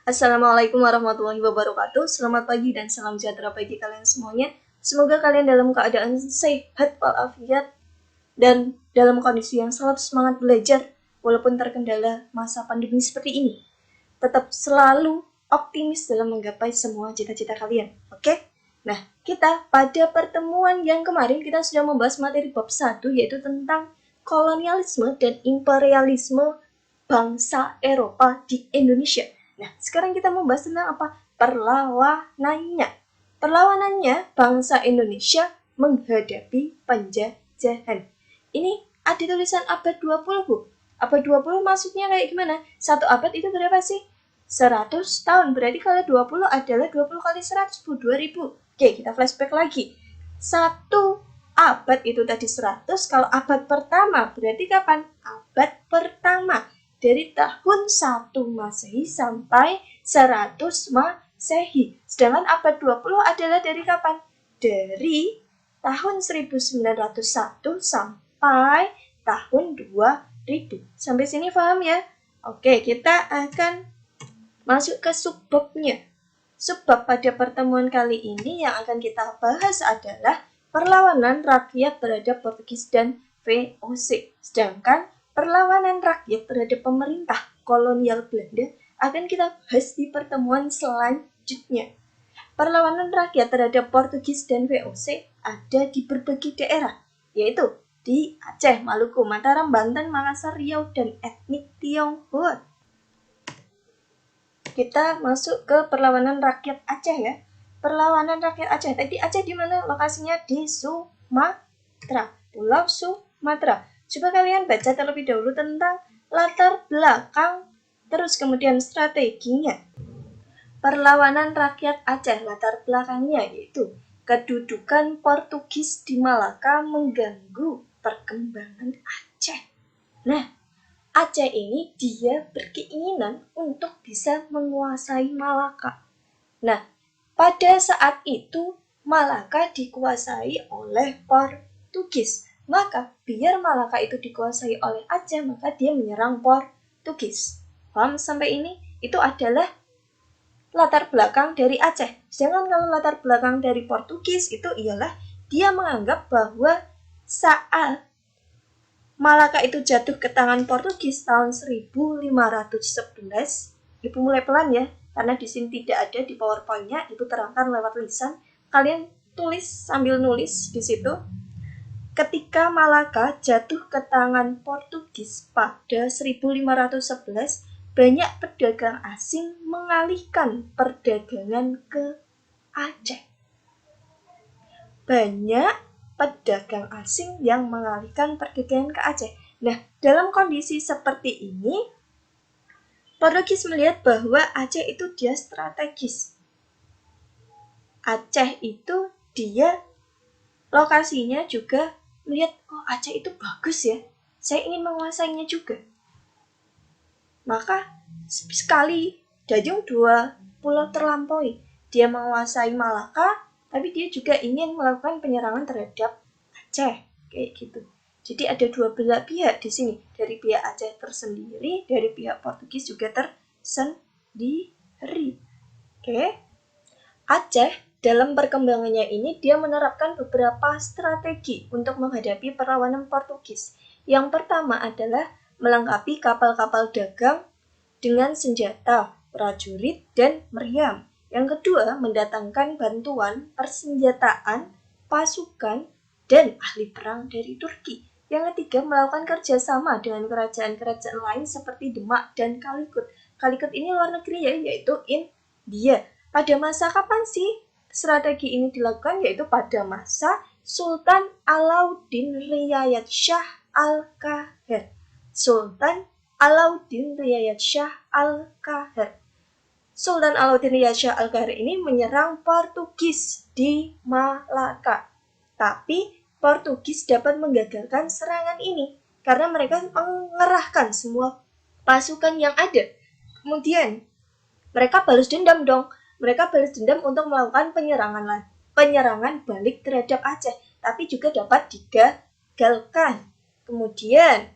Assalamualaikum warahmatullahi wabarakatuh. Selamat pagi dan salam sejahtera bagi kalian semuanya. Semoga kalian dalam keadaan sehat walafiat dan dalam kondisi yang selalu semangat belajar walaupun terkendala masa pandemi seperti ini. Tetap selalu optimis dalam menggapai semua cita-cita kalian. Oke? Nah, kita pada pertemuan yang kemarin kita sudah membahas materi bab 1 yaitu tentang kolonialisme dan imperialisme bangsa Eropa di Indonesia. Nah, sekarang kita membahas tentang apa? Perlawanannya. Perlawanannya bangsa Indonesia menghadapi penjajahan. Ini ada tulisan abad 20, Bu. Abad 20 maksudnya kayak gimana? Satu abad itu berapa sih? 100 tahun. Berarti kalau 20 adalah 20 kali 100, Bu. 2000. Oke, kita flashback lagi. Satu abad itu tadi 100, kalau abad pertama berarti kapan? Abad pertama. Dari tahun 1 Masehi sampai 100 Masehi. Sedangkan abad 20 adalah dari kapan? Dari tahun 1901 sampai tahun 2000. Sampai sini paham ya? Oke, kita akan masuk ke subbabnya. Subbab pada pertemuan kali ini yang akan kita bahas adalah perlawanan rakyat terhadap Portugis dan VOC. Sedangkan perlawanan rakyat terhadap pemerintah kolonial Belanda akan kita bahas di pertemuan selanjutnya. Perlawanan rakyat terhadap Portugis dan VOC ada di berbagai daerah, yaitu di Aceh, Maluku, Mataram, Banten, Makassar, Riau, dan etnik Tionghoa. Kita masuk ke perlawanan rakyat Aceh ya. Perlawanan rakyat Aceh. Tadi Aceh di mana lokasinya? Di Sumatera. Pulau Sumatera. Coba kalian baca terlebih dahulu tentang latar belakang, terus kemudian strateginya. Perlawanan rakyat Aceh, latar belakangnya yaitu kedudukan Portugis di Malaka mengganggu perkembangan Aceh. Nah, Aceh ini dia berkeinginan untuk bisa menguasai Malaka. Nah, pada saat itu Malaka dikuasai oleh Portugis. Maka biar Malaka itu dikuasai oleh Aceh, maka dia menyerang Portugis. Paham sampai ini? Itu adalah latar belakang dari Aceh. Sedangkan kalau latar belakang dari Portugis itu ialah dia menganggap bahwa saat Malaka itu jatuh ke tangan Portugis tahun 1511. Ibu mulai pelan ya, karena di sini tidak ada di PowerPoint-nya, Ibu terangkan lewat lisan. Kalian tulis sambil nulis di situ. Ketika Malaka jatuh ke tangan Portugis pada 1511, banyak pedagang asing mengalihkan perdagangan ke Aceh. Banyak pedagang asing yang mengalihkan perdagangan ke Aceh. Nah, dalam kondisi seperti ini, Portugis melihat bahwa Aceh itu dia strategis. Aceh itu dia lokasinya juga melihat, oh Aceh itu bagus ya, saya ingin menguasainya juga. Maka sekali Dajung dua pulau terlampaui. Dia menguasai Malaka, tapi dia juga ingin melakukan penyerangan terhadap Aceh, kayak gitu. Jadi ada dua belah pihak di sini, dari pihak Aceh tersendiri, dari pihak Portugis juga tersendiri. Oke. Aceh dalam perkembangannya ini dia menerapkan beberapa strategi untuk menghadapi perlawanan Portugis. Yang pertama adalah melengkapi kapal-kapal dagang dengan senjata, prajurit, dan meriam. Yang kedua, mendatangkan bantuan, persenjataan, pasukan, dan ahli perang dari Turki. Yang ketiga, melakukan kerjasama dengan kerajaan-kerajaan lain seperti Demak dan Calicut. Calicut ini luar negeri ya, yaitu India. Pada masa kapan sih strategi ini dilakukan? Yaitu pada masa Sultan Alauddin Riayat Shah Al-Qahir. Sultan Alauddin Riayat Shah Al-Qahir. Sultan Alauddin Riayat Shah Al-Qahir ini menyerang Portugis di Malaka. Tapi Portugis dapat menggagalkan serangan ini karena mereka mengerahkan semua pasukan yang ada. Kemudian mereka balas dendam dong. Mereka balas dendam untuk melakukan penyerangan balik terhadap Aceh, tapi juga dapat digagalkan. Kemudian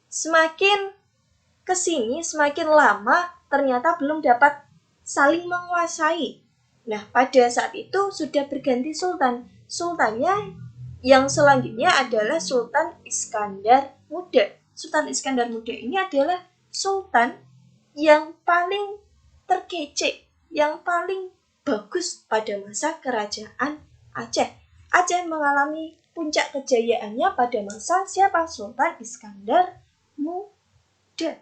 semakin kesini, semakin lama ternyata belum dapat saling menguasai. Nah, pada saat itu sudah berganti sultan. Sultannya yang selanjutnya adalah Sultan Iskandar Muda. Sultan Iskandar Muda ini adalah sultan yang paling terkece, yang paling bagus pada masa kerajaan Aceh. Aceh mengalami puncak kejayaannya pada masa siapa? Sultan Iskandar Muda.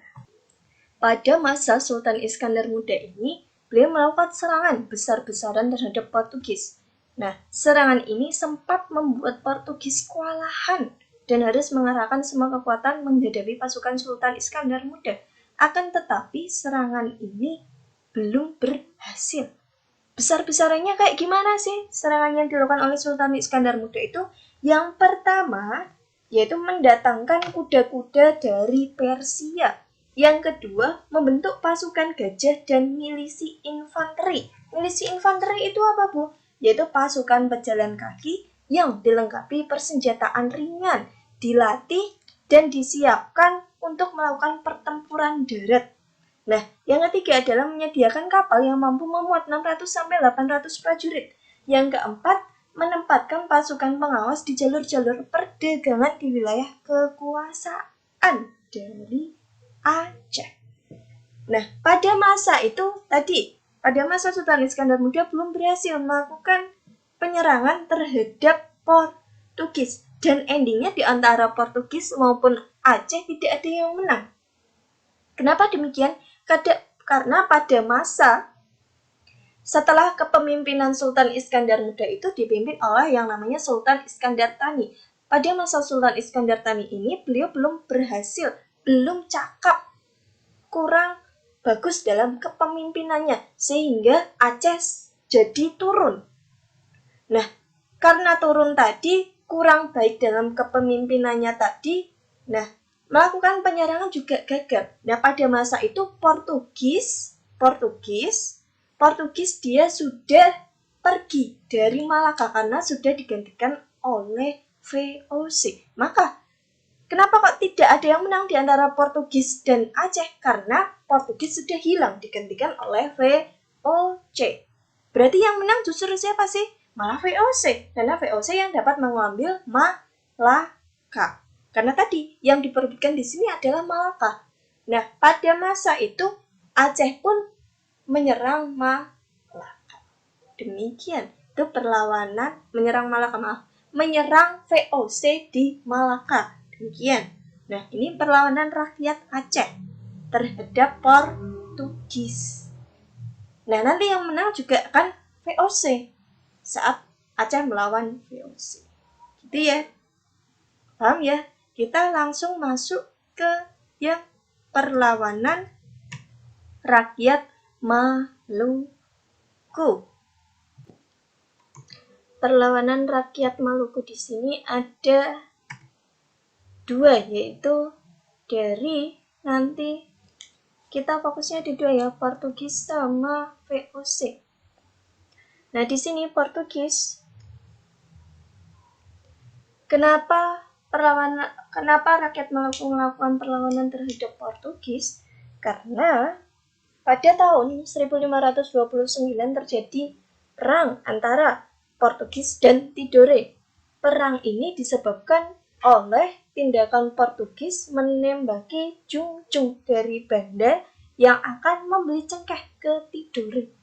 Pada masa Sultan Iskandar Muda ini, beliau melakukan serangan besar-besaran terhadap Portugis. Nah, serangan ini sempat membuat Portugis kewalahan dan harus mengerahkan semua kekuatan menghadapi pasukan Sultan Iskandar Muda. Akan tetapi serangan ini belum berhasil. Besar-besarannya kayak gimana sih serangan yang dilakukan oleh Sultan Iskandar Muda itu? Yang pertama, yaitu mendatangkan kuda-kuda dari Persia. Yang kedua, membentuk pasukan gajah dan milisi infanteri. Milisi infanteri itu apa, Bu? Yaitu pasukan pejalan kaki yang dilengkapi persenjataan ringan, dilatih, dan disiapkan untuk melakukan pertempuran darat. Nah, yang ketiga adalah menyediakan kapal yang mampu memuat 600-800 prajurit. Yang keempat, menempatkan pasukan pengawas di jalur-jalur perdagangan di wilayah kekuasaan dari Aceh. Nah, pada masa itu tadi, pada masa Sultan Iskandar Muda belum berhasil melakukan penyerangan terhadap Portugis. Dan endingnya di antara Portugis maupun Aceh tidak ada yang menang. Kenapa demikian? Karena pada masa setelah kepemimpinan Sultan Iskandar Muda itu dipimpin oleh yang namanya Sultan Iskandar Thani. Pada masa Sultan Iskandar Thani ini beliau belum berhasil, belum cakap, kurang bagus dalam kepemimpinannya sehingga Aceh jadi turun. Nah, karena turun tadi, kurang baik dalam kepemimpinannya tadi, nah, melakukan penyerangan juga gagal. Nah, pada masa itu Portugis dia sudah pergi dari Malaka karena sudah digantikan oleh VOC. Maka kenapa kok tidak ada yang menang di antara Portugis dan Aceh? Karena Portugis sudah hilang digantikan oleh VOC. Berarti yang menang justru siapa sih? Malah VOC. Karena VOC yang dapat mengambil Malaka. Karena tadi yang diperebutkan di sini adalah Malaka. Nah, pada masa itu Aceh pun menyerang Malaka. Demikian. Itu perlawanan menyerang VOC di Malaka. Demikian. Nah, ini perlawanan rakyat Aceh terhadap Portugis. Nah, nanti yang menang juga kan VOC saat Aceh melawan VOC. Gitu ya. Paham ya? Kita langsung masuk ke yang perlawanan rakyat Maluku. Perlawanan rakyat Maluku di sini ada dua, yaitu dari nanti kita fokusnya di dua ya, Portugis sama VOC. Nah, di sini Portugis, kenapa rakyat Maluku melakukan perlawanan terhadap Portugis? Karena pada tahun 1529 terjadi perang antara Portugis dan Tidore. Perang ini disebabkan oleh tindakan Portugis menembaki Jungjung dari Banda yang akan membeli cengkeh ke Tidore.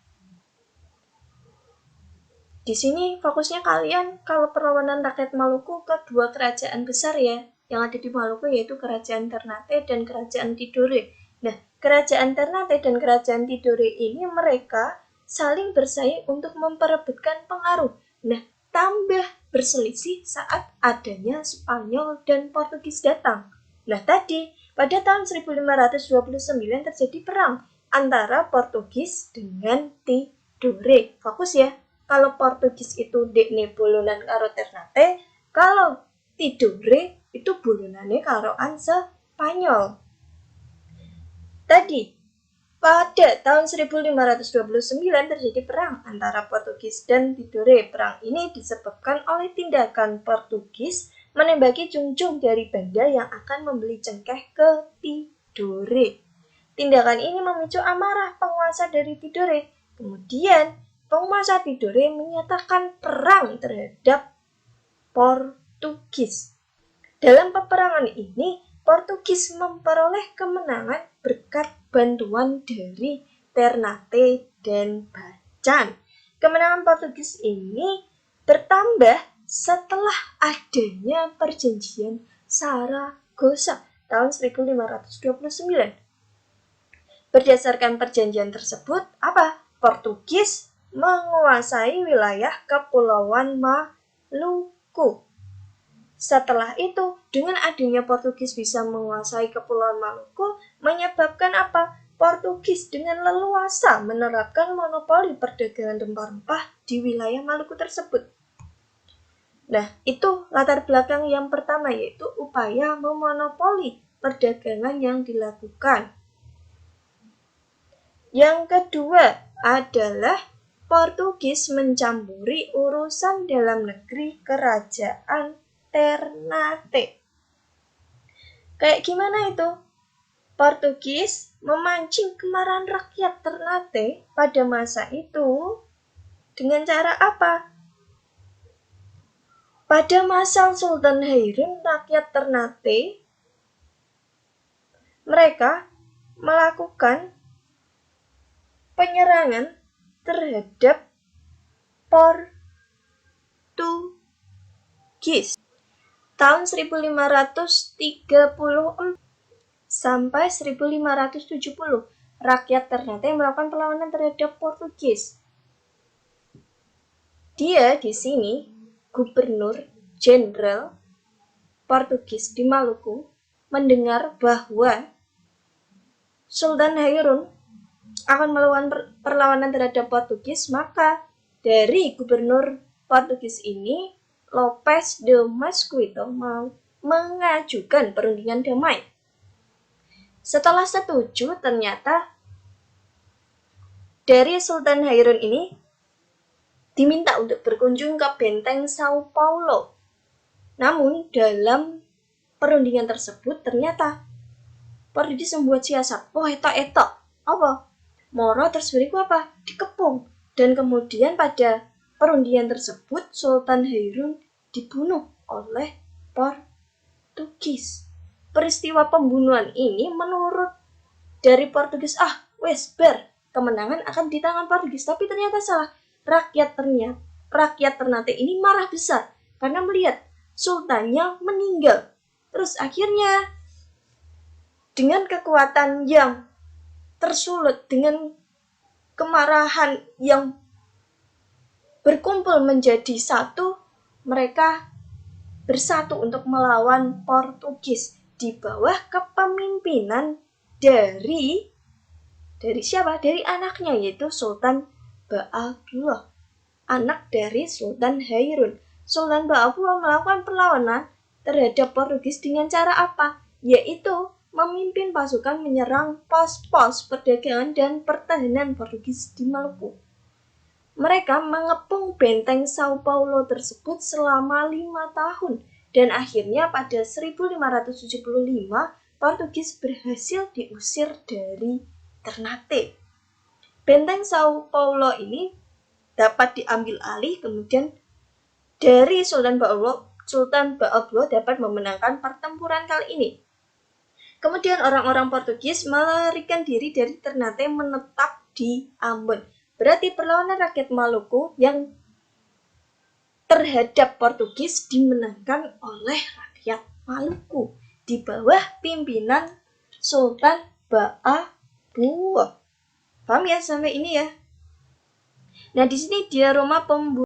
Di sini fokusnya kalian kalau perlawanan rakyat Maluku ke dua kerajaan besar ya, yang ada di Maluku yaitu Kerajaan Ternate dan Kerajaan Tidore. Nah, Kerajaan Ternate dan Kerajaan Tidore ini mereka saling bersaing untuk memperebutkan pengaruh. Nah, tambah berselisih saat adanya Spanyol dan Portugis datang. Nah, tadi pada tahun 1529 terjadi perang antara Portugis dengan Tidore. Fokus ya. Kalau Portugis itu dekne bolonan karo Ternate, kalau Tidore itu bolonane karoan Spanyol. Tadi pada tahun 1529 terjadi perang antara Portugis dan Tidore. Perang ini disebabkan oleh tindakan Portugis menembaki Jungjung dari Banda yang akan membeli cengkeh ke Tidore. Tindakan ini memicu amarah penguasa dari Tidore. Kemudian, penguasa Tidore menyatakan perang terhadap Portugis. Dalam peperangan ini, Portugis memperoleh kemenangan berkat bantuan dari Ternate dan Bacan. Kemenangan Portugis ini bertambah setelah adanya perjanjian Saragossa tahun 1529. Berdasarkan perjanjian tersebut, Portugis menguasai wilayah Kepulauan Maluku. Setelah itu, dengan adanya Portugis bisa menguasai Kepulauan Maluku, menyebabkan Portugis dengan leluasa menerapkan monopoli perdagangan rempah-rempah di wilayah Maluku tersebut. Nah, itu latar belakang yang pertama, yaitu upaya memonopoli perdagangan yang dilakukan. Yang kedua adalah Portugis mencampuri urusan dalam negeri kerajaan Ternate. Kayak gimana itu? Portugis memancing kemarahan rakyat Ternate pada masa itu dengan cara apa? Pada masa Sultan Hairun, rakyat Ternate mereka melakukan penyerangan terhadap Portugis tahun 1534 sampai 1570. Rakyat Ternate melakukan perlawanan terhadap Portugis. Dia di sini Gubernur Jenderal Portugis di Maluku mendengar bahwa Sultan Hairun akan melakukan perlawanan terhadap Portugis, maka dari Gubernur Portugis ini, Lopes de Mosquito mengajukan perundingan damai. Setelah setuju, ternyata dari Sultan Hairun ini diminta untuk berkunjung ke benteng Sao Paulo. Namun dalam perundingan tersebut ternyata Portugis membuat siasat. Eta apa? Moro terus beriku dikepung. Dan kemudian pada perundingan tersebut Sultan Hairun dibunuh oleh Portugis. Peristiwa pembunuhan ini menurut dari Portugis, kemenangan akan di tangan Portugis. Tapi ternyata salah. Rakyat Ternate ini marah besar karena melihat sultannya meninggal. Terus akhirnya dengan kekuatan yang tersulut, dengan kemarahan yang berkumpul menjadi satu, mereka bersatu untuk melawan Portugis di bawah kepemimpinan dari siapa? Dari anaknya, yaitu Sultan Ba'abullah, anak dari Sultan Hairun. Sultan Ba'abullah melakukan perlawanan terhadap Portugis dengan cara apa? Yaitu memimpin pasukan menyerang pos-pos perdagangan dan pertahanan Portugis di Maluku. Mereka mengepung benteng Sao Paulo tersebut selama 5 tahun dan akhirnya pada 1575 Portugis berhasil diusir dari Ternate. Benteng Sao Paulo ini dapat diambil alih, kemudian dari Sultan Ba'abullah dapat memenangkan pertempuran kali ini. Kemudian orang-orang Portugis melarikan diri dari Ternate menetap di Ambon. Berarti perlawanan rakyat Maluku yang terhadap Portugis dimenangkan oleh rakyat Maluku di bawah pimpinan Sultan Ba'abullah. Paham ya sampai ini ya? Nah, di sini dia Roma pembunuh